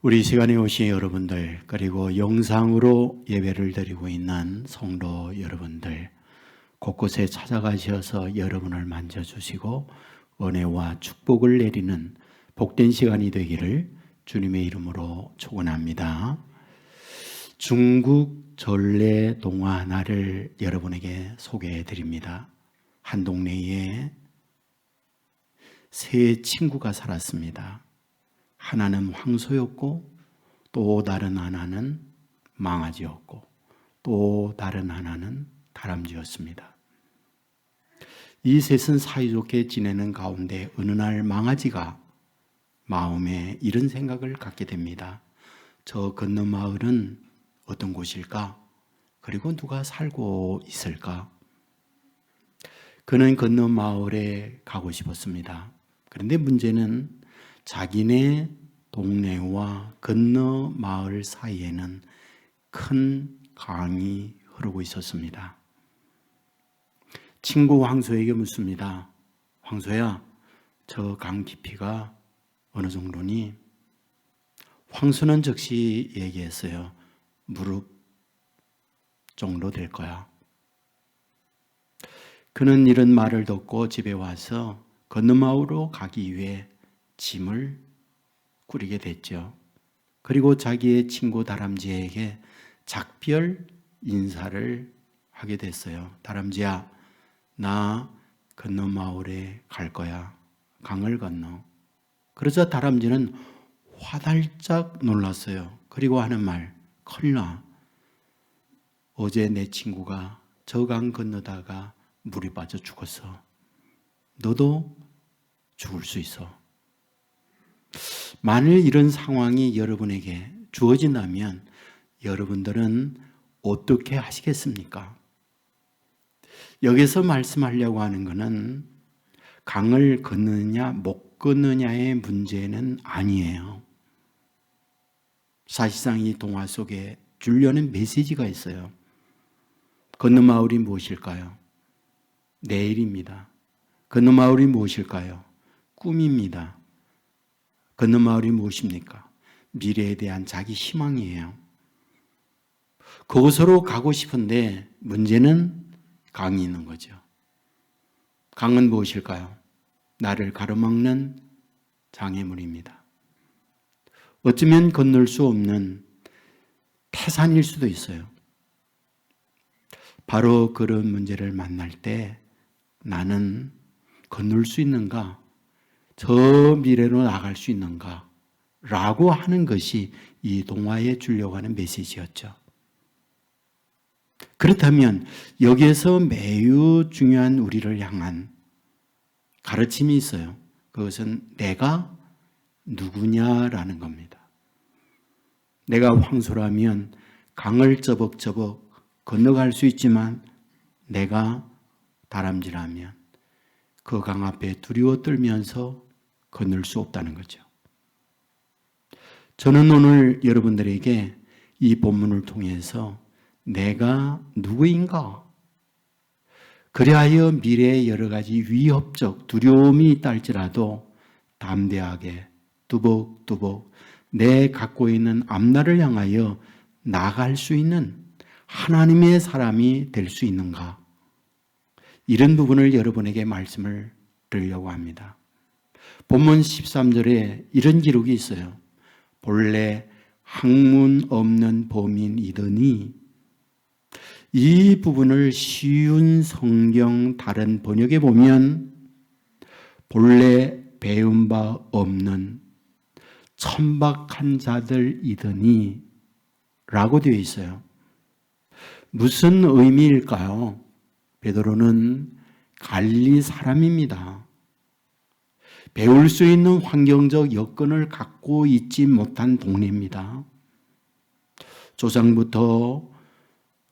우리 시간에 오신 여러분들, 그리고 영상으로 예배를 드리고 있는 성도 여러분들, 곳곳에 찾아가셔서 여러분을 만져주시고 은혜와 축복을 내리는 복된 시간이 되기를 주님의 이름으로 축원합니다. 중국 전래 동화나를 여러분에게 소개해 드립니다. 한 동네에 세 친구가 살았습니다. 하나는 황소였고, 또 다른 하나는 망아지였고, 또 다른 하나는 다람쥐였습니다. 이 셋은 사이좋게 지내는 가운데 어느 날 망아지가 마음에 이런 생각을 갖게 됩니다. 저 건너 마을은 어떤 곳일까? 그리고 누가 살고 있을까? 그는 건너 마을에 가고 싶었습니다. 그런데 문제는 자기네 동네와 건너 마을 사이에는 큰 강이 흐르고 있었습니다. 친구 황소에게 묻습니다. 황소야, 저 강 깊이가 어느 정도니? 황소는 즉시 얘기했어요. 무릎 정도 될 거야. 그는 이런 말을 듣고 집에 와서 건너 마을로 가기 위해 짐을 꾸리게 됐죠. 그리고 자기의 친구 다람쥐에게 작별 인사를 하게 됐어요. 다람쥐야, 나 건너 마을에 갈 거야. 강을 건너. 그러자 다람쥐는 화달짝 놀랐어요. 그리고 하는 말, 큰일 나. 어제 내 친구가 저 강 건너다가 물에 빠져 죽었어. 너도 죽을 수 있어. 만일 이런 상황이 여러분에게 주어진다면 여러분들은 어떻게 하시겠습니까? 여기서 말씀하려고 하는 것은 강을 건너느냐 못 건너냐의 문제는 아니에요. 사실상 이 동화 속에 주려는 메시지가 있어요. 건너 마을이 무엇일까요? 내일입니다. 건너 마을이 무엇일까요? 꿈입니다. 건너 마을이 무엇입니까? 미래에 대한 자기 희망이에요. 그곳으로 가고 싶은데 문제는 강이 있는 거죠. 강은 무엇일까요? 나를 가로막는 장애물입니다. 어쩌면 건널 수 없는 태산일 수도 있어요. 바로 그런 문제를 만날 때 나는 건널 수 있는가? 저 미래로 나갈 수 있는가? 라고 하는 것이 이 동화에 주려고 하는 메시지였죠. 그렇다면 여기에서 매우 중요한 우리를 향한 가르침이 있어요. 그것은 내가 누구냐라는 겁니다. 내가 황소라면 강을 저벅저벅 건너갈 수 있지만 내가 다람쥐라면 그 강 앞에 두려워 떨면서 건널 수 없다는 거죠. 저는 오늘 여러분들에게 이 본문을 통해서 내가 누구인가? 그리하여 미래의 여러 가지 위협적 두려움이 있다 할지라도 담대하게 뚜벅뚜벅 내 갖고 있는 앞날을 향하여 나갈 수 있는 하나님의 사람이 될 수 있는가? 이런 부분을 여러분에게 말씀을 드리려고 합니다. 본문 13절에 이런 기록이 있어요. 본래 학문 없는 범인이더니, 이 부분을 쉬운 성경 다른 번역에 보면 본래 배운 바 없는 천박한 자들이더니 라고 되어 있어요. 무슨 의미일까요? 베드로는 갈릴리 사람입니다. 배울 수 있는 환경적 여건을 갖고 있지 못한 동네입니다. 조상부터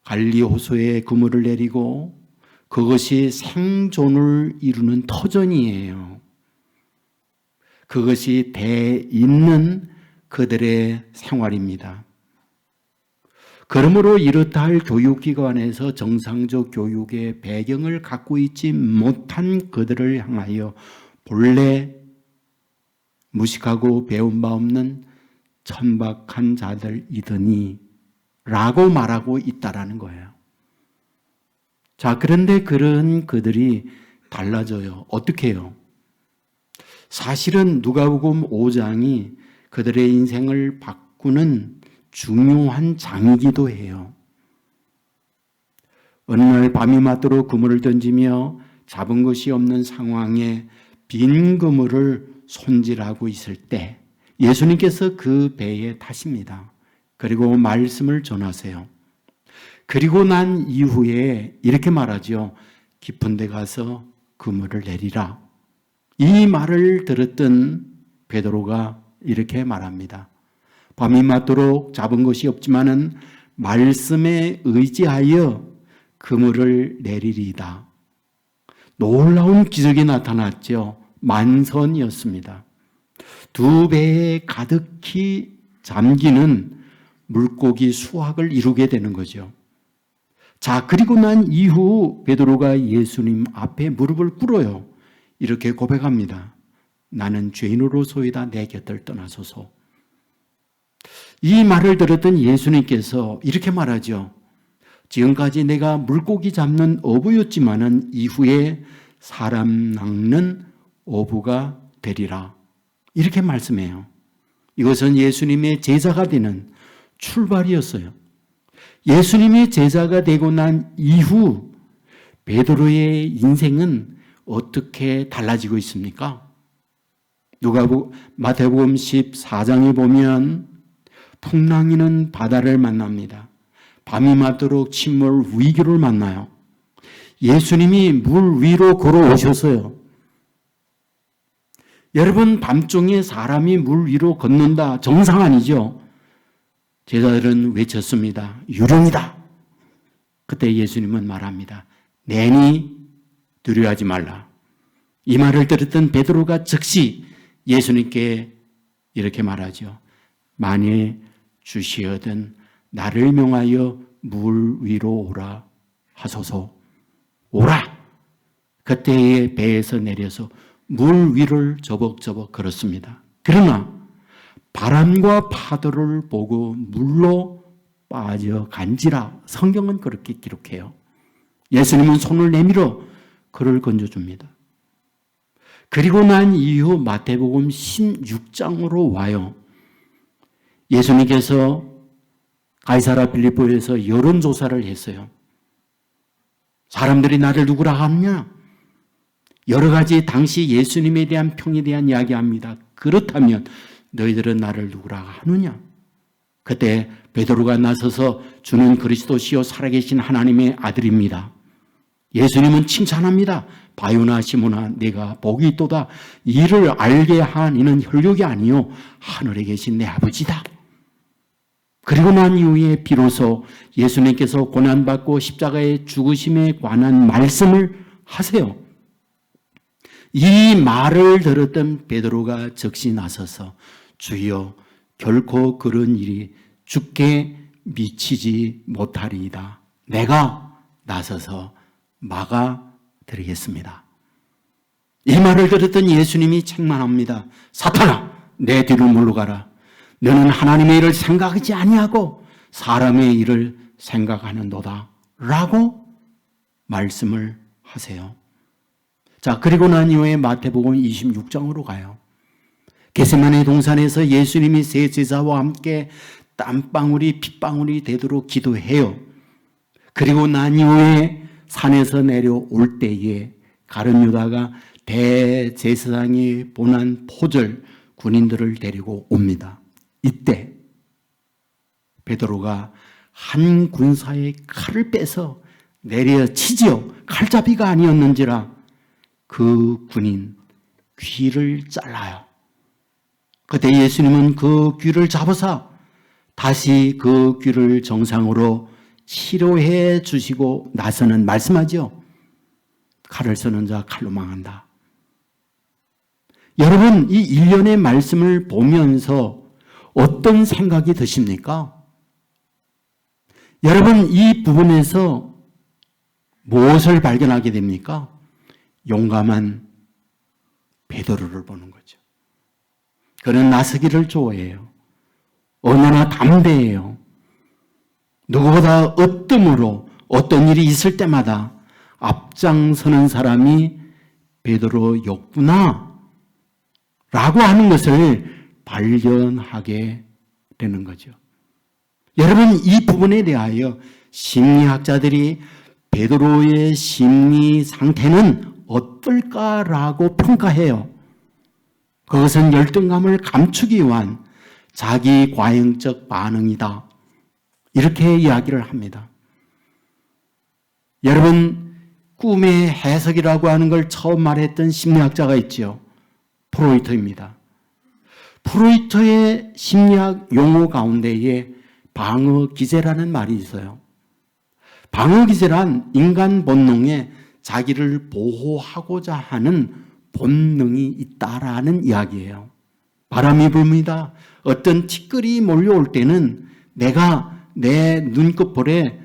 갈릴리 호수에 그물을 내리고 그것이 생존을 이루는 터전이에요. 그것이 돼 있는 그들의 생활입니다. 그러므로 이렇다 할 교육기관에서 정상적 교육의 배경을 갖고 있지 못한 그들을 향하여 본래 무식하고 배운 바 없는 천박한 자들이더니 라고 말하고 있다라는 거예요. 자, 그런데 그런 그들이 달라져요. 어떻게 해요? 사실은 누가복음 5장이 그들의 인생을 바꾸는 중요한 장이기도 해요. 어느 날 밤이 맞도록 그물을 던지며 잡은 것이 없는 상황에 빈 그물을 손질하고 있을 때 예수님께서 그 배에 타십니다. 그리고 말씀을 전하세요. 그리고 난 이후에 이렇게 말하죠. 깊은 데 가서 그물을 내리라. 이 말을 들었던 베드로가 이렇게 말합니다. 밤이 맞도록 잡은 것이 없지만은 말씀에 의지하여 그물을 내리리이다. 놀라운 기적이 나타났죠. 만선이었습니다. 두 배에 가득히 잠기는 물고기 수확을 이루게 되는 거죠. 자, 그리고 난 이후 베드로가 예수님 앞에 무릎을 꿇어요. 이렇게 고백합니다. 나는 죄인으로소이다. 내 곁을 떠나소서. 이 말을 들었던 예수님께서 이렇게 말하죠. 지금까지 내가 물고기 잡는 어부였지만은 이후에 사람 낚는 어부가 되리라. 이렇게 말씀해요. 이것은 예수님의 제자가 되는 출발이었어요. 예수님의 제자가 되고 난 이후 베드로의 인생은 어떻게 달라지고 있습니까? 마태복음 14장에 보면 풍랑이는 바다를 만납니다. 밤이 맞도록 침몰 위기를 만나요. 예수님이 물 위로 걸어오셨어요. 여러분, 밤중에 사람이 물 위로 걷는다. 정상 아니죠? 제자들은 외쳤습니다. 유령이다. 그때 예수님은 말합니다. 내니 두려워하지 말라. 이 말을 들었던 베드로가 즉시 예수님께 이렇게 말하죠. 만일 주시어든 나를 명하여 물 위로 오라 하소서. 오라. 그때의 배에서 내려서 물 위를 저벅저벅 걸었습니다. 그러나 바람과 파도를 보고 물로 빠져간지라. 성경은 그렇게 기록해요. 예수님은 손을 내밀어 그를 건져줍니다. 그리고 난 이후 마태복음 16장으로 와요. 예수님께서 가이사랴 빌립보에서 여론조사를 했어요. 사람들이 나를 누구라 하느냐? 여러 가지 당시 예수님에 대한 평에 대한 이야기합니다. 그렇다면 너희들은 나를 누구라 하느냐? 그때 베드로가 나서서 주는 그리스도시요 살아계신 하나님의 아들입니다. 예수님은 칭찬합니다. 바요나 시몬아 내가 복이 있도다. 이를 알게 한 이는 혈육이 아니요 하늘에 계신 내 아버지다. 그리고 난 이후에 비로소 예수님께서 고난받고 십자가의 죽으심에 관한 말씀을 하세요. 이 말을 들었던 베드로가 즉시 나서서 주여 결코 그런 일이 주께 미치지 못하리이다. 내가 나서서 막아드리겠습니다. 이 말을 들었던 예수님이 책망합니다. 사탄아 내 뒤로 물러가라. 너는 하나님의 일을 생각하지 아니하고 사람의 일을 생각하는도다. 라고 말씀을 하세요. 자, 그리고 난 이후에 마태복음 26장으로 가요. 겟세마네 동산에서 예수님이 세 제자와 함께 땀방울이 핏방울이 되도록 기도해요. 그리고 난 이후에 산에서 내려올 때에 가룟 유다가 대제사장이 보낸 포절 군인들을 데리고 옵니다. 이때 베드로가 한 군사의 칼을 빼서 내려치지요. 칼잡이가 아니었는지라 그 군인 귀를 잘라요. 그때 예수님은 그 귀를 잡아서 다시 그 귀를 정상으로 치료해 주시고 나서는 말씀하죠. 칼을 쓰는 자 칼로 망한다. 여러분, 이 일련의 말씀을 보면서 어떤 생각이 드십니까? 여러분, 이 부분에서 무엇을 발견하게 됩니까? 용감한 베드로를 보는 거죠. 그는 나서기를 좋아해요. 언제나 담대해요. 누구보다 어뜸으로 어떤 일이 있을 때마다 앞장서는 사람이 베드로였구나 라고 하는 것을 발견하게 되는 거죠. 여러분, 이 부분에 대하여 심리학자들이 베드로의 심리 상태는 어떨까라고 평가해요. 그것은 열등감을 감추기 위한 자기 과잉적 반응이다. 이렇게 이야기를 합니다. 여러분, 꿈의 해석이라고 하는 걸 처음 말했던 심리학자가 있죠. 프로이트입니다. 프로이트의 심리학 용어 가운데에 방어기제라는 말이 있어요. 방어기제란 인간 본능에 자기를 보호하고자 하는 본능이 있다라는 이야기예요. 바람이 불습니다. 어떤 티끌이 몰려올 때는 내가 내 눈꺼풀에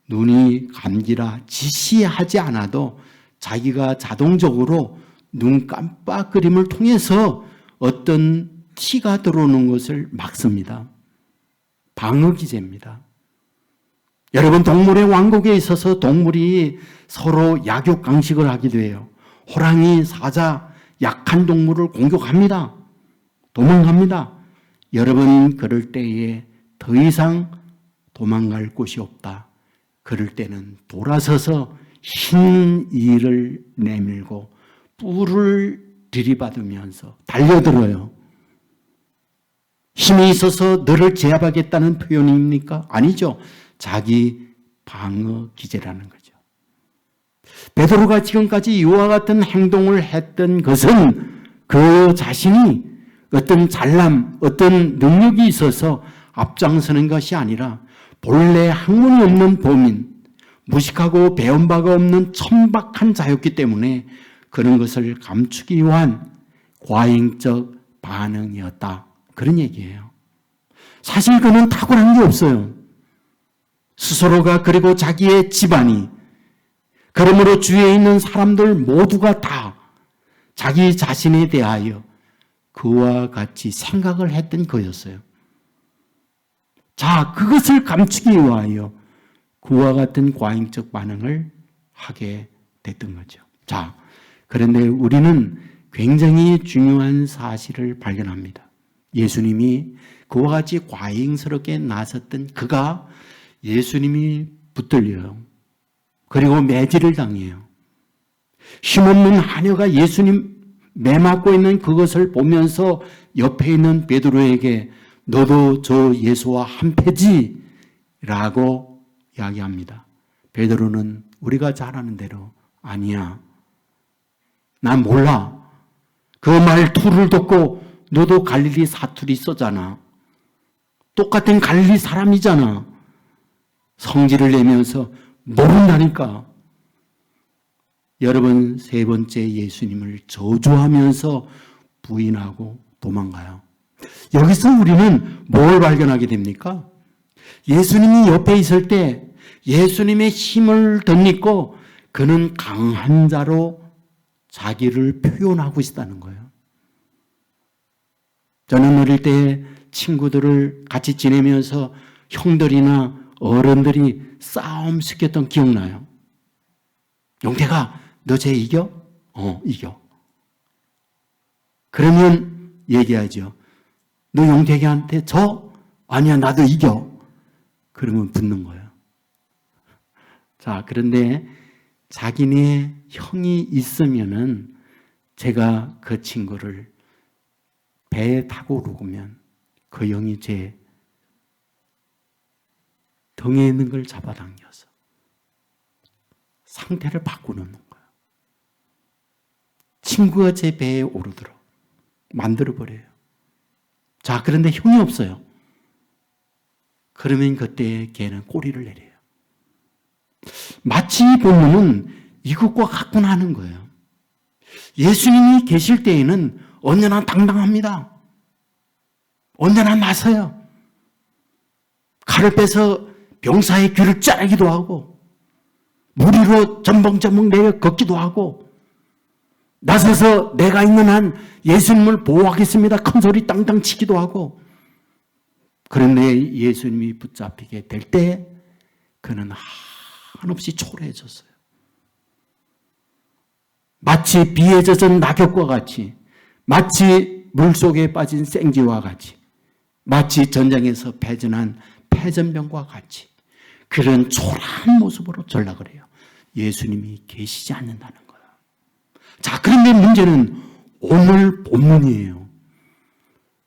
눈이 감기라 지시하지 않아도 자기가 자동적으로 눈 깜빡거림을 통해서 어떤 티가 들어오는 것을 막습니다. 방어기제입니다. 여러분, 동물의 왕국에 있어서 동물이 서로 약육강식을 하기도 해요. 호랑이, 사자, 약한 동물을 공격합니다. 도망갑니다. 여러분, 그럴 때에 더 이상 도망갈 곳이 없다. 그럴 때는 돌아서서 흰 이를 내밀고 뿔을 들이받으면서 달려들어요. 힘이 있어서 너를 제압하겠다는 표현입니까? 아니죠. 자기 방어 기제라는 거죠. 베드로가 지금까지 이와 같은 행동을 했던 것은 그 자신이 어떤 잘남, 어떤 능력이 있어서 앞장서는 것이 아니라 본래 학문이 없는 범인, 무식하고 배운 바가 없는 천박한 자였기 때문에 그런 것을 감추기 위한 과잉적 반응이었다. 그런 얘기예요. 사실 그는 탁월한 게 없어요. 스스로가, 그리고 자기의 집안이, 그러므로 주위에 있는 사람들 모두가 다 자기 자신에 대하여 그와 같이 생각을 했던 거였어요. 자, 그것을 감추기 위하여 그와 같은 과잉적 반응을 하게 됐던 거죠. 자, 그런데 우리는 굉장히 중요한 사실을 발견합니다. 예수님이 그와 같이 과잉스럽게 나섰던 그가 예수님이 붙들려요. 그리고 매질을 당해요. 힘없는 하녀가 예수님 매맞고 있는 그것을 보면서 옆에 있는 베드로에게 너도 저 예수와 한패지? 라고 이야기합니다. 베드로는 우리가 잘 아는 대로 아니야. 난 몰라. 그 말투를 듣고 너도 갈릴리 사투리 써잖아. 똑같은 갈릴리 사람이잖아. 성질을 내면서 모른다니까. 여러분, 세 번째 예수님을 저주하면서 부인하고 도망가요. 여기서 우리는 뭘 발견하게 됩니까? 예수님이 옆에 있을 때 예수님의 힘을 덧입고 그는 강한 자로 자기를 표현하고 있다는 거예요. 저는 어릴 때 친구들을 같이 지내면서 형들이나 어른들이 싸움 시켰던 기억나요. 용태가 너 쟤 이겨? 이겨. 그러면 얘기하죠. 너 용태기한테 져? 아니야, 나도 이겨. 그러면 붙는 거예요. 자, 그런데 자기네 형이 있으면은 제가 그 친구를 배에 타고 오르면 그 형이 제 등에 있는 걸 잡아당겨서 상태를 바꾸는 거예요. 친구가 제 배에 오르도록 만들어버려요. 자, 그런데 형이 없어요. 그러면 그때 걔는 꼬리를 내려요. 마치 보면은 이것과 같구나 하는 거예요. 예수님이 계실 때에는 언제나 당당합니다. 언제나 나서요. 칼을 빼서 병사의 귀를 자르기도 하고 물 위로 전벙전벙 내려 걷기도 하고 나서서 내가 있는 한 예수님을 보호하겠습니다. 큰 소리 땅땅 치기도 하고 그런데 예수님이 붙잡히게 될 때 그는 한없이 초라해졌어요. 마치 비에 젖은 낙엽과 같이, 마치 물속에 빠진 생쥐와 같이, 마치 전장에서 패전한 패전병과 같이 그런 초라한 모습으로 전락을 해요. 예수님이 계시지 않는다는 거예요. 자, 그런데 문제는 오늘 본문이에요.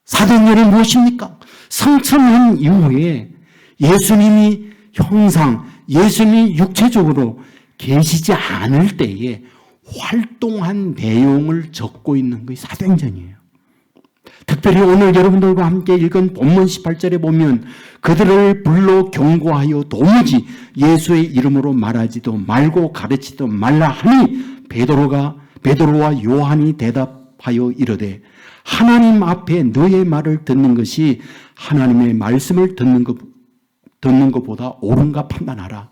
사도행전이 무엇입니까? 성천한 이후에 예수님이 형상, 예수님이 육체적으로 계시지 않을 때에 활동한 내용을 적고 있는 것이 사도행전이에요. 특별히 오늘 여러분들과 함께 읽은 본문 18절에 보면 그들을 불러 경고하여 도무지 예수의 이름으로 말하지도 말고 가르치지도 말라 하니 베드로와 요한이 대답하여 이르되 하나님 앞에 너의 말을 듣는 것이 하나님의 말씀을 듣는 것보다 옳은가 판단하라.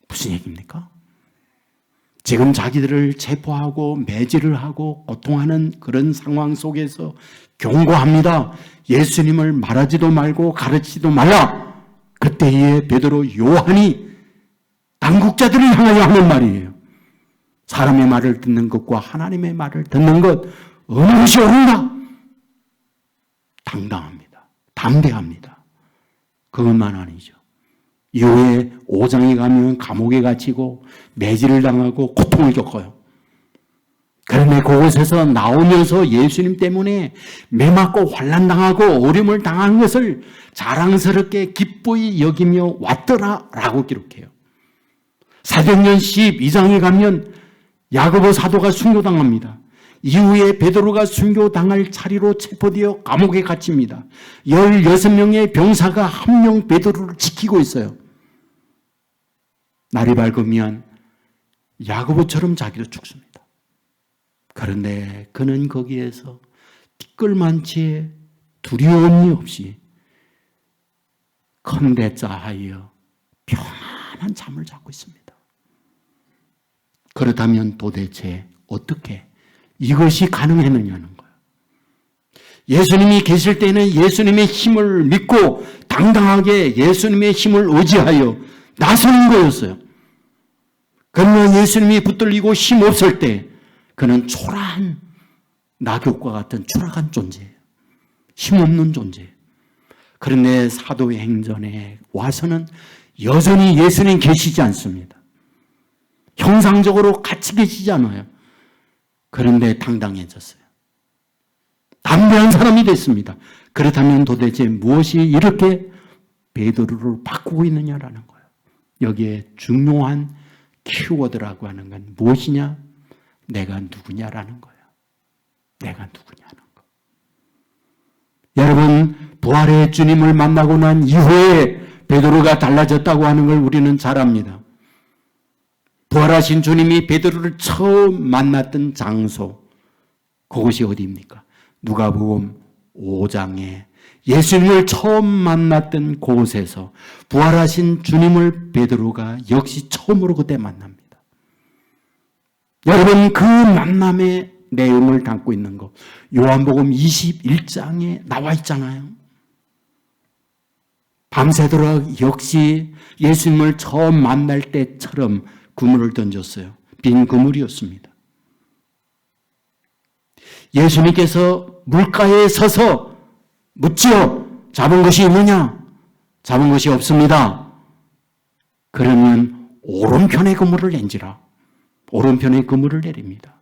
무슨 얘기입니까? 지금 자기들을 체포하고 매질을 하고 고통하는 그런 상황 속에서 경고합니다. 예수님을 말하지도 말고 가르치지도 말라. 그때에 베드로 요한이 당국자들을 향하여 하는 말이에요. 사람의 말을 듣는 것과 하나님의 말을 듣는 것 어느 것이 옳은가? 당당합니다. 담대합니다. 그것만 아니죠. 이후에 5장에 가면 감옥에 갇히고 매질을 당하고 고통을 겪어요. 그런데 그곳에서 나오면서 예수님 때문에 매맞고 환난당하고 어려움을 당한 것을 자랑스럽게 기쁘이 여기며 왔더라라고 기록해요. 사도행전 12장에 가면 야고보 사도가 순교당합니다. 이후에 베드로가 순교당할 차례로 체포되어 감옥에 갇힙니다. 16명의 병사가 한 명 베드로를 지키고 있어요. 날이 밝으면 야고보처럼 자기도 죽습니다. 그런데 그는 거기에서 티끌만치의 두려움이 없이 컨대자하여 평안한 잠을 자고 있습니다. 그렇다면 도대체 어떻게 이것이 가능했느냐는 거예요. 예수님이 계실 때는 예수님의 힘을 믿고 당당하게 예수님의 힘을 의지하여 나서는 거였어요. 그러나 예수님이 붙들리고 힘 없을 때 그는 초라한 낙엽과 같은 초라한 존재예요. 힘없는 존재예요. 그런데 사도행전에 와서는 여전히 예수님 계시지 않습니다. 형상적으로 같이 계시지 않아요. 그런데 당당해졌어요. 담대한 사람이 됐습니다. 그렇다면 도대체 무엇이 이렇게 베드로를 바꾸고 있느냐라는 거예요. 여기에 중요한 키워드라고 하는 건 무엇이냐? 내가 누구냐라는 거예요. 내가 누구냐는 거. 여러분, 부활의 주님을 만나고 난 이후에 베드로가 달라졌다고 하는 걸 우리는 잘 압니다. 부활하신 주님이 베드로를 처음 만났던 장소, 그것이 어디입니까? 누가복음 5장에 예수님을 처음 만났던 곳에서 부활하신 주님을 베드로가 역시 처음으로 그때 만납니다. 여러분, 그 만남의 내용을 담고 있는 거 요한복음 21장에 나와 있잖아요. 밤새도록 역시 예수님을 처음 만날 때처럼 그물을 던졌어요. 빈 그물이었습니다. 예수님께서 물가에 서서 묻지요. 잡은 것이 있느냐? 잡은 것이 없습니다. 그러면 오른편의 그물을 낸지라. 오른편의 그물을 내립니다.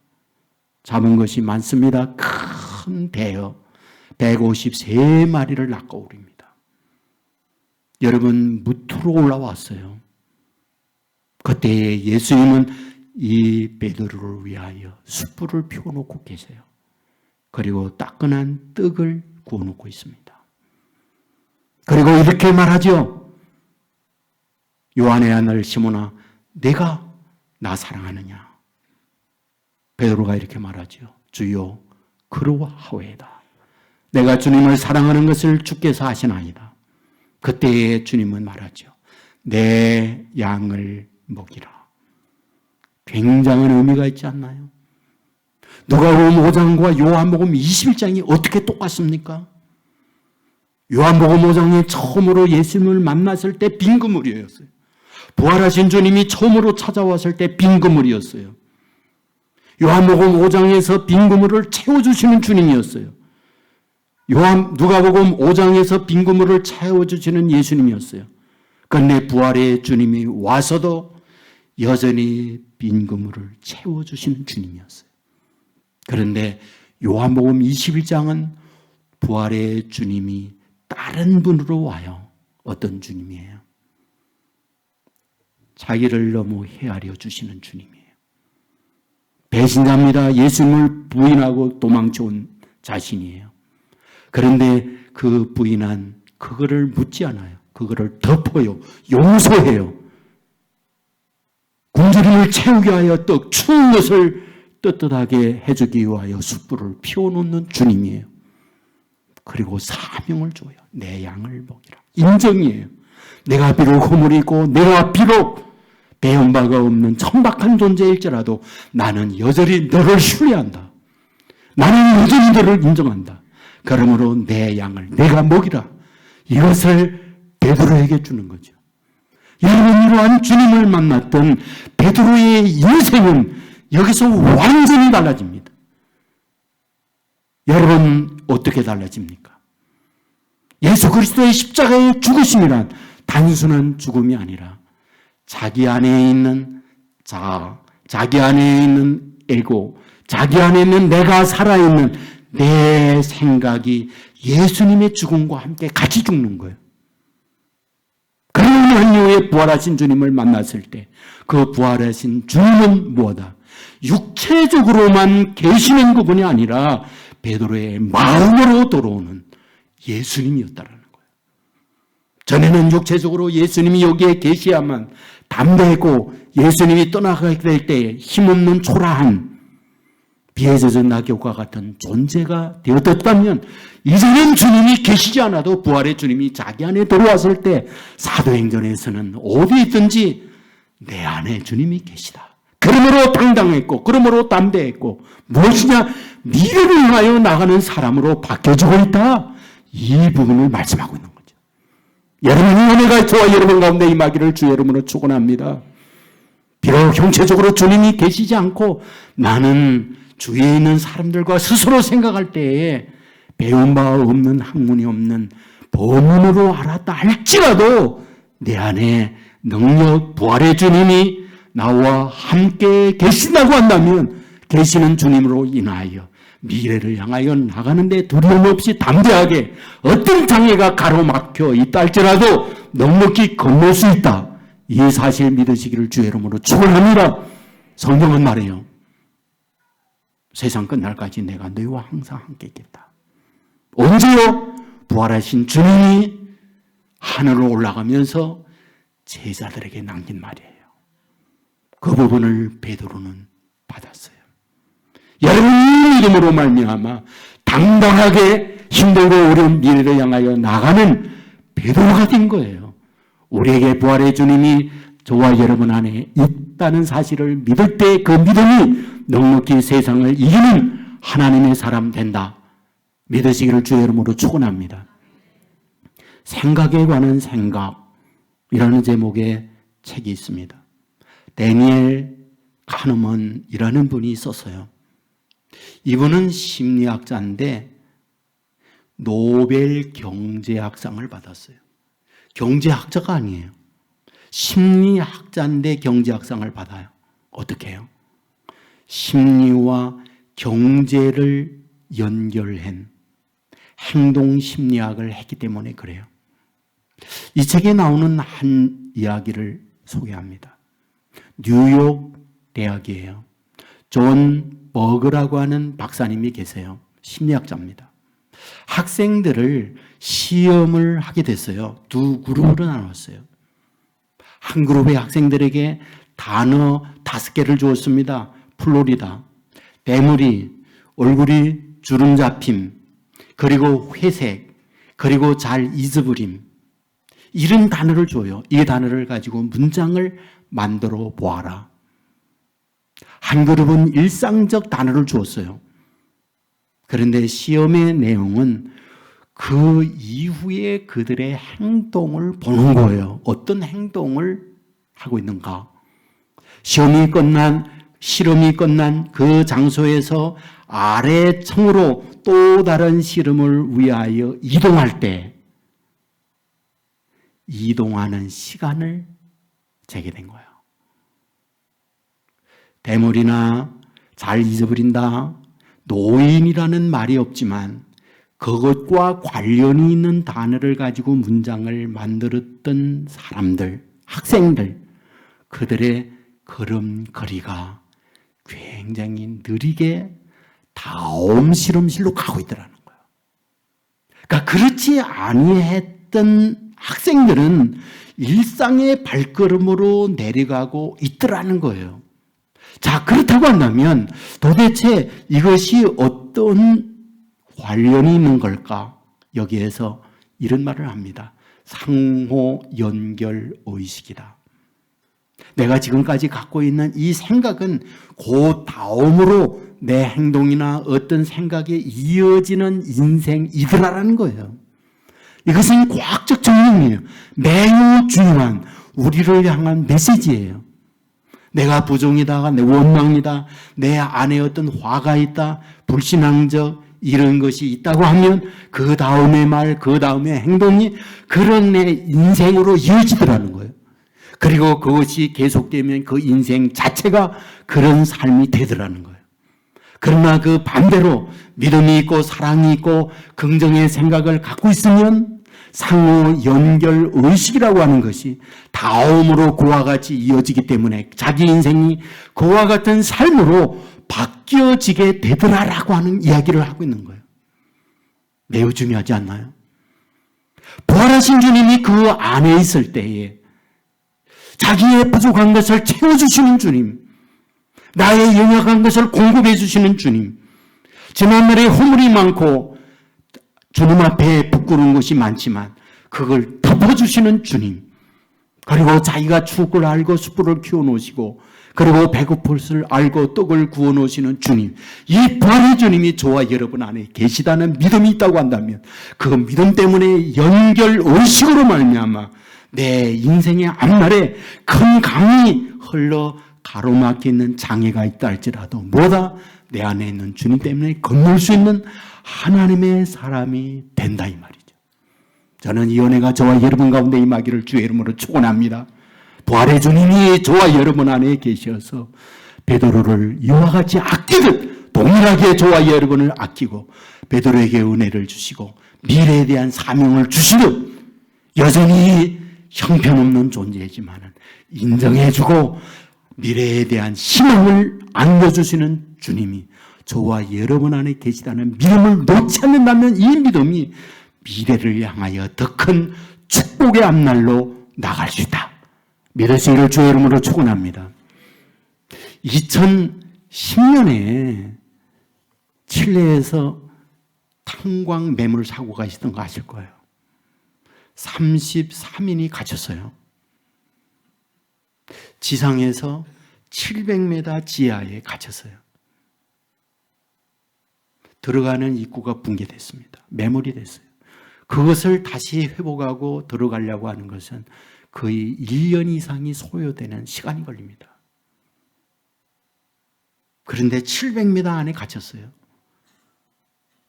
잡은 것이 많습니다. 큰 배여 153마리를 낚아올립니다. 여러분, 무트로 올라왔어요. 그때 예수님은 이 베드로를 위하여 숯불을 피워놓고 계세요. 그리고 따끈한 떡을 구워놓고 있습니다. 그리고 이렇게 말하죠. 요한의 아들 시몬아, 내가 나 사랑하느냐? 베드로가 이렇게 말하죠. 주여, 그러하오이다. 내가 주님을 사랑하는 것을 주께서 아시나이다. 그때에 주님은 말하죠. 내 양을 먹이라. 굉장한 의미가 있지 않나요? 누가복음 5장과 요한복음 21장이 어떻게 똑같습니까? 요한복음 5장에 처음으로 예수님을 만났을 때 빈 그물이었어요. 부활하신 주님이 처음으로 찾아왔을 때 빈 그물이었어요. 요한복음 5장에서 빈 그물을 채워주시는 주님이었어요. 누가복음 5장에서 빈 그물을 채워주시는 예수님이었어요. 그런데 부활의 주님이 와서도 여전히 빈 그물을 채워주시는 주님이었어요. 그런데 요한복음 21장은 부활의 주님이 다른 분으로 와요. 어떤 주님이에요? 자기를 너무 헤아려 주시는 주님이에요. 배신자입니다. 예수님을 부인하고 도망쳐온 자신이에요. 그런데 그 부인한 그거를 묻지 않아요. 그거를 덮어요. 용서해요. 굶주림을 채우기 위하여 추운 것을 뜨뜻하게 해주기 위하여 숯불을 피워놓는 주님이에요. 그리고 사명을 줘요. 내 양을 먹이라. 인정이에요. 내가 비록 허물이고 내가 비록 배운 바가 없는 천박한 존재일지라도 나는 여전히 너를 신뢰한다. 나는 여전히 너를 인정한다. 그러므로 내 양을 내가 먹이라. 이것을 베드로에게 주는 거죠. 여러분, 이러한 주님을 만났던 베드로의 인생은 여기서 완전히 달라집니다. 여러분, 어떻게 달라집니까? 예수 그리스도의 십자가의 죽으심이란 단순한 죽음이 아니라 자기 안에 있는 자아, 자기 안에 있는 에고, 자기 안에 있는 내가 살아있는 내 생각이 예수님의 죽음과 함께 같이 죽는 거예요. 그러한 이후에 부활하신 주님을 만났을 때 그 부활하신 주님은 무엇이다? 육체적으로만 계시는 그분이 아니라 베드로의 마음으로 돌아오는 예수님이었다라는 거예요. 전에는 육체적으로 예수님이 여기에 계셔야만 담대하고 예수님이 떠나가게 될 때 힘없는 초라한 비에 젖은 낙엽과 같은 존재가 되었다면 이제는 주님이 계시지 않아도 부활의 주님이 자기 안에 들어왔을 때 사도행전에서는 어디 있든지 내 안에 주님이 계시다. 그러므로 당당했고 그러므로 담대했고 무엇이냐? 미래를 향하여 나가는 사람으로 바뀌어지고 있다. 이 부분을 말씀하고 있는 거죠. 여러분의 은혜가 저와 여러분 가운데 임하기를 주의 이름으로 축원합니다. 비록 형체적으로 주님이 계시지 않고 나는 주위에 있는 사람들과 스스로 생각할 때에 배운 바 없는 학문이 없는 범인으로 알았다 할지라도 내 안에 능력, 부활의 주님이 나와 함께 계신다고 한다면 계시는 주님으로 인하여 미래를 향하여 나가는데 두려움 없이 담대하게 어떤 장애가 가로막혀 있다 할지라도 넉넉히 건널 수 있다. 이 사실 믿으시기를 주의 이름으로 축원합니다. 성경은 말해요. 세상 끝날까지 내가 너희와 항상 함께 있겠다. 언제요? 부활하신 주님이 하늘로 올라가면서 제자들에게 남긴 말이에요. 그 부분을 베드로는 받았어요. 여러분이 믿음으로 말미암아 당당하게 힘들고 어려운 미래를 향하여 나가는 베드로가 된 거예요. 우리에게 부활의 주님이 저와 여러분 안에 있다는 사실을 믿을 때 그 믿음이 넉넉히 세상을 이기는 하나님의 사람 된다. 믿으시기를 주의 이름으로 축원합니다. 생각에 관한 생각이라는 제목의 책이 있습니다. 데니엘 카너먼이라는 분이 있었어요. 이분은 심리학자인데 노벨 경제학상을 받았어요. 경제학자가 아니에요. 심리학자인데 경제학상을 받아요. 어떻게 해요? 심리와 경제를 연결한 행동심리학을 했기 때문에 그래요. 이 책에 나오는 한 이야기를 소개합니다. 뉴욕 대학이에요. 존 버그라고 하는 박사님이 계세요. 심리학자입니다. 학생들을 시험을 하게 됐어요. 두 그룹으로 나눴어요. 한 그룹의 학생들에게 단어 5개를 주었습니다. 플로리다, 대머리, 얼굴이 주름 잡힘, 그리고 회색, 그리고 잘 잊어버림. 이런 단어를 줘요. 이 단어를 가지고 문장을 만들어 보아라. 한 그룹은 일상적 단어를 주었어요. 그런데 시험의 내용은 그 이후에 그들의 행동을 보는 거예요. 어떤 행동을 하고 있는가? 실험이 끝난 그 장소에서 아래 층으로 또 다른 실험을 위하여 이동할 때 이동하는 시간을 재게 된 거예요. 대물이나 잘 잊어버린다, 노인이라는 말이 없지만 그것과 관련이 있는 단어를 가지고 문장을 만들었던 사람들, 학생들, 그들의 걸음걸이가 굉장히 느리게 다음 실험실로 가고 있더라는 거예요. 그러니까 그렇지 아니했던 학생들은 일상의 발걸음으로 내려가고 있더라는 거예요. 자, 그렇다고 한다면 도대체 이것이 어떤 관련이 있는 걸까? 여기에서 이런 말을 합니다. 상호 연결 의식이다. 내가 지금까지 갖고 있는 이 생각은 그 다음으로 내 행동이나 어떤 생각에 이어지는 인생이더라라는 거예요. 이것은 과학적 증명이에요. 매우 중요한 우리를 향한 메시지예요. 내가 부종이다, 내 원망이다, 내 안에 어떤 화가 있다, 불신앙적 이런 것이 있다고 하면 그 다음의 말, 그 다음의 행동이 그런 내 인생으로 이어지더라는 거예요. 그리고 그것이 계속되면 그 인생 자체가 그런 삶이 되더라는 거예요. 그러나 그 반대로 믿음이 있고 사랑이 있고 긍정의 생각을 갖고 있으면 상호 연결 의식이라고 하는 것이 다음으로 그와 같이 이어지기 때문에 자기 인생이 그와 같은 삶으로 바뀌어지게 되더라라고 하는 이야기를 하고 있는 거예요. 매우 중요하지 않나요? 부활하신 주님이 그 안에 있을 때에 자기의 부족한 것을 채워주시는 주님, 나의 연약한 것을 공급해 주시는 주님, 지난날에 허물이 많고 주님 앞에 부끄러운 것이 많지만 그걸 덮어주시는 주님, 그리고 자기가 죽을 알고 숯불을 키워놓으시고 그리고 배고플 줄 알고 떡을 구워놓으시는 주님, 이 부활의 주님이 저와 여러분 안에 계시다는 믿음이 있다고 한다면 그 믿음 때문에 연결 의식으로 말미암아 내 인생의 앞날에 큰 강이 흘러 가로막히는 장애가 있다 할지라도 뭐다? 내 안에 있는 주님 때문에 건널 수 있는 하나님의 사람이 된다 이 말이죠. 저는 이 은혜가 저와 여러분 가운데 임하기를 주의 이름으로 축원합니다. 부활의 주님이 저와 여러분 안에 계셔서 베드로를 이와 같이 아끼듯 동일하게 저와 여러분을 아끼고 베드로에게 은혜를 주시고 미래에 대한 사명을 주시듯 여전히 형편없는 존재이지만 인정해주고 미래에 대한 희망을 안겨주시는 주님이 저와 여러분 안에 계시다는 믿음을 놓지 않는다면 이 믿음이 미래를 향하여 더 큰 축복의 앞날로 나갈 수 있다. 믿으시기를 주의 이름으로 축원합니다. 2010년에 칠레에서 탄광 매물 사고가 있었던 거 아실 거예요. 33인이 갇혔어요. 지상에서 700m 지하에 갇혔어요. 들어가는 입구가 붕괴됐습니다. 매몰이 됐어요. 그것을 다시 회복하고 들어가려고 하는 것은 거의 1년 이상이 소요되는 시간이 걸립니다. 그런데 700m 안에 갇혔어요.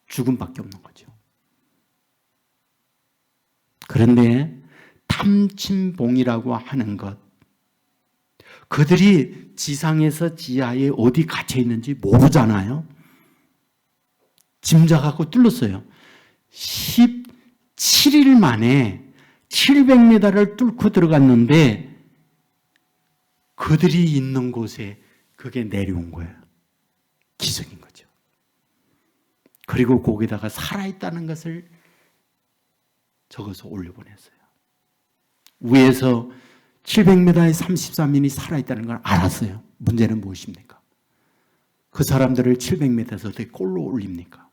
죽음밖에 없는 거죠. 그런데 탐침봉이라고 하는 것, 그들이 지상에서 지하에 어디 갇혀 있는지 모르잖아요. 짐작하고 뚫었어요. 17일 만에 700m를 뚫고 들어갔는데 그들이 있는 곳에 그게 내려온 거예요. 기적인 거죠. 그리고 거기다가 살아있다는 것을 적어서 올려보냈어요. 위에서 700m의 33인이 살아있다는 걸 알았어요. 문제는 무엇입니까? 그 사람들을 700m에서 어떻게 꼴로 올립니까?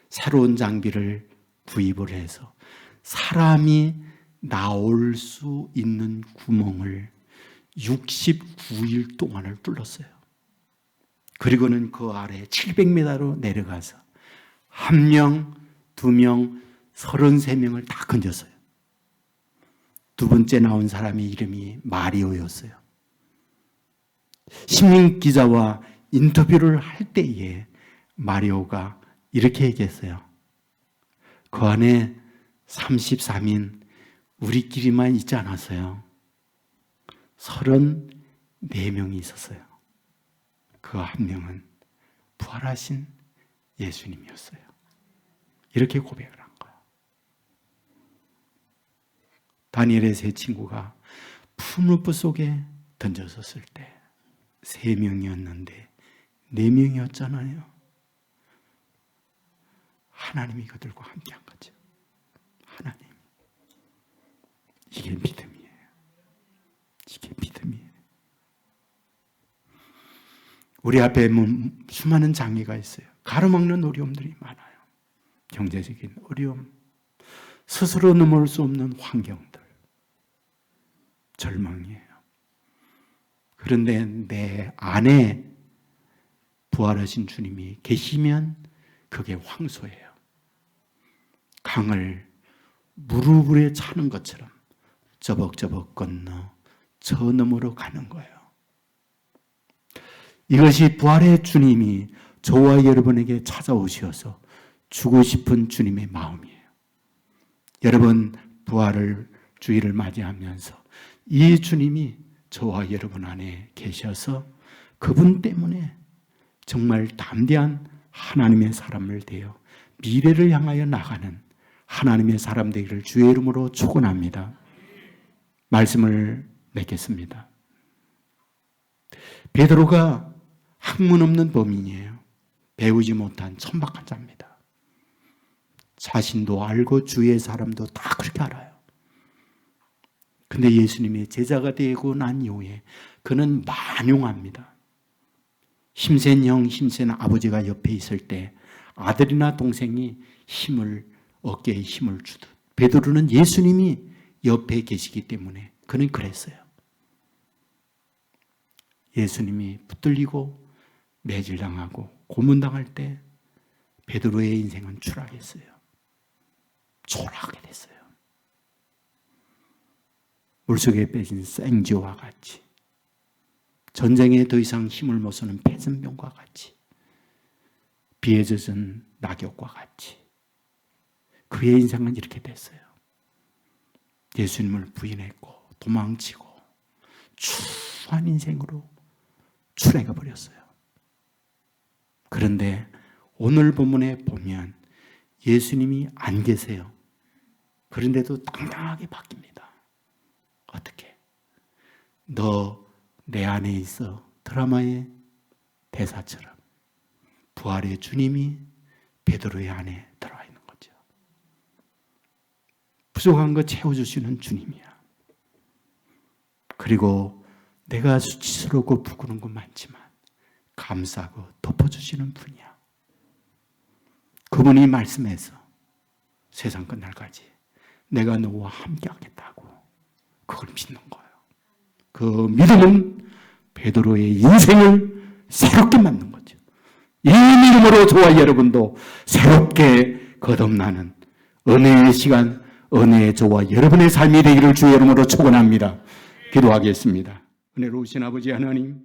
새로운 장비를 구입을 해서 사람이 나올 수 있는 구멍을 69일 동안을 뚫었어요. 그리고는 그 아래 700m로 내려가서 한 명 2명, 33명을 다 건졌어요. 두 번째 나온 사람의 이름이 마리오였어요. 신문기자와 인터뷰를 할 때에 마리오가 이렇게 얘기했어요. 그 안에 33인 우리끼리만 있지 않았어요. 34명이 있었어요. 그 한 명은 부활하신 예수님이었어요. 이렇게 고백을 한 거예요. 다니엘의 세 친구가 풀무불 속에 던져졌을 때 3명이었는데 4명이었잖아요. 하나님이 그들과 함께한 거죠. 하나님. 이게 믿음이에요. 이게 믿음이에요. 우리 앞에 수많은 장애가 있어요. 가로막는 어려움들이 많아요. 경제적인 어려움, 스스로 넘어올 수 없는 환경들, 절망이에요. 그런데 내 안에 부활하신 주님이 계시면 그게 황소예요. 강을 무릎 위에 차는 것처럼 저벅저벅 건너 저 너머로 가는 거예요. 이것이 부활의 주님이 저와 여러분에게 찾아오셔서 주고 싶은 주님의 마음이에요. 여러분 부활을 주일을 맞이하면서 이 주님이 저와 여러분 안에 계셔서 그분 때문에 정말 담대한 하나님의 사람을 되어 미래를 향하여 나가는 하나님의 사람 되기를 주의 이름으로 축원합니다. 말씀을 맺겠습니다. 베드로가 학문 없는 범인이에요. 배우지 못한 천박한 자입니다. 자신도 알고 주위의 사람도 다 그렇게 알아요. 근데 예수님의 제자가 되고 난 이후에 그는 만용합니다. 힘센 형, 힘센 아버지가 옆에 있을 때 아들이나 동생이 어깨에 힘을 주듯 베드로는 예수님이 옆에 계시기 때문에 그는 그랬어요. 예수님이 붙들리고 매질당하고 고문당할 때 베드로의 인생은 추락했어요. 초라하게 됐어요. 물속에 빠진 생쥐와 같이, 전쟁에 더 이상 힘을 못 쓰는 패전병과 같이, 비에 젖은 낙엽과 같이 그의 인생은 이렇게 됐어요. 예수님을 부인했고 도망치고 추한 인생으로 출애가 버렸어요. 그런데 오늘 본문에 보면 예수님이 안 계세요. 그런데도 당당하게 바뀝니다. 어떻게? 너 내 안에 있어. 드라마의 대사처럼 부활의 주님이 베드로의 안에 들어와 있는 거죠. 부족한 거 채워주시는 주님이야. 그리고 내가 수치스럽고 부끄러운 건 많지만 감싸고 덮어주시는 분이야. 그분이 말씀해서 세상 끝날까지 내가 너와 함께 하겠다고 그걸 믿는 거예요. 그 믿음은 베드로의 인생을 새롭게 만든 거죠. 이 믿음으로 저와 여러분도 새롭게 거듭나는 은혜의 시간, 은혜의 저와 여러분의 삶이 되기를 주의 이름으로 축원합니다. 기도하겠습니다. 은혜로우신 아버지 하나님,